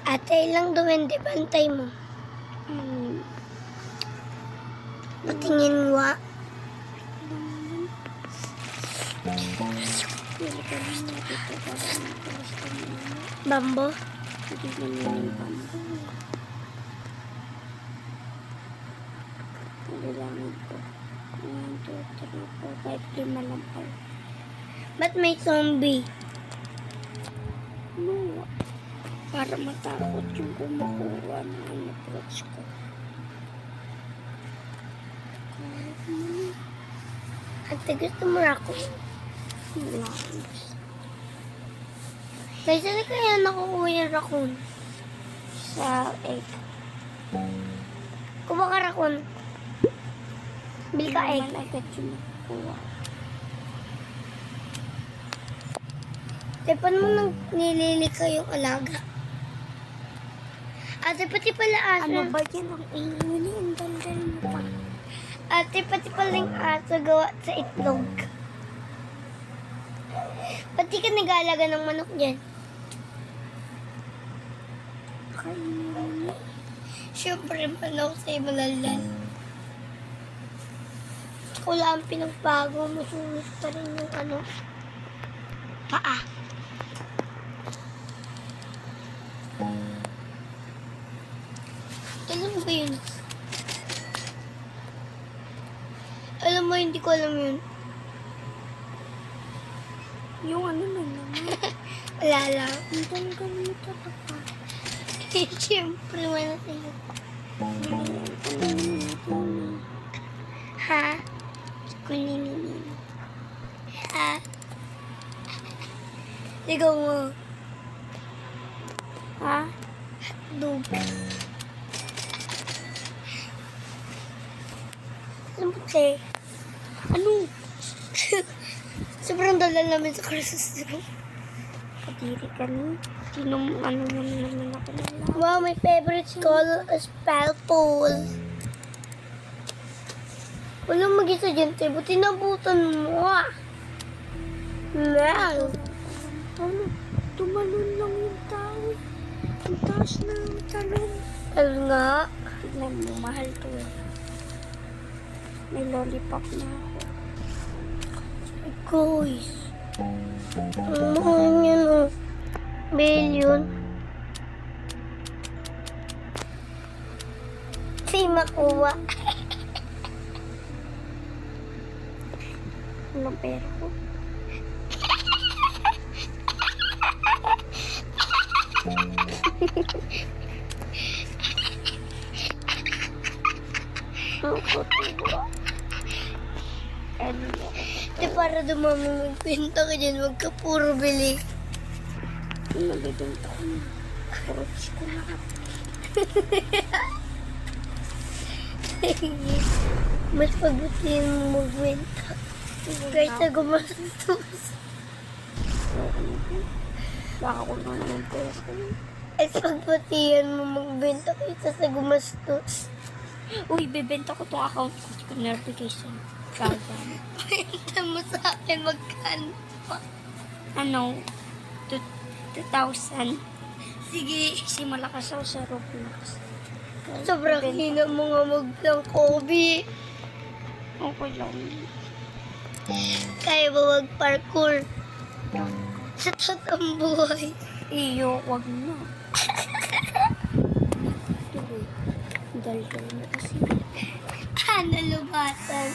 Ate, ilang duwende bantay mo? Hmm. Patingin wa. Pili ka lang na dito para makalas ka mo. Bambo? Hindi naman yung bambo. Nalilangan ko. 1, 2, 3, 4, 5, 5 lang pala. Ba't may zombie? No. Para matakot yung kumukuha ng ano fruits ko. Kahit naman. Ate, gusto mo ako? Nice. Guys, ano kaya nakukuha yung raccoon? Sa egg. Kuha ka raccoon. Bil ka egg. Naman agad yung nakukuha. Ate, paano mo nang nililika yung alaga? Ate, pati pala aso. Ano ba yan ang inguni? Ang daldal mo pa. Ate, pati pala yung aso gawa sa itlog. Pati ka nag-aalaga ng manok dyan. Kainin. Siyempre, manok sa'yo malalal. Ako lang pinagbago, masunos pa rin yung ano. Paa. Alam mo ba yun? Alam mo, hindi ko alam yun. Yung ano na naman. Wala lang. Ang daldal mo talaga. Siyempre, wala sa'yo. Ha? Kunininin. Ha? Sigaw mo. Ha? Dog. Alam mo, te? Ano? Sobrang dalal namin sa Christmas tree. Kadiri ka ni. Sinong ano naman ako nila. Wow, my favorite color is purple. Walang mag-isa dyan, te. Buti nabutan mo, ah. Wow. Ano? Tumalon lang yung tao. Ang taas na yung talon. Ano nga? Tignan mo, mahal to eh. May lollipop na ako. Guys. Ang mahal niya, no? Billion. Si makuha. Anong pera ko? Tuwa. Ano mo? Di para dumami magkwenta ka dyan, wag ka puro bili. Nabibenta ko na. Fruits ko na. Mas pagbutihin mo magbenta. Kahit na gumastos. Baka ko na naman pera ko. Mas pagbutihan mo magbenta kaysa sa gumastos. Uy, bibenta ko tong account ko sa notification. Kaya. Benta mo sa akin magkano pa. Ano? 2,000. Sige. Kasi malakas ako sa Roblox. Sobrang hina mo nga maglang Kobe. Okay lang. Kaya ba mag-parkour? Sa totoong buhay. Iyo, wag na. Tuloy. Daldal mo kasi. Nalubatan.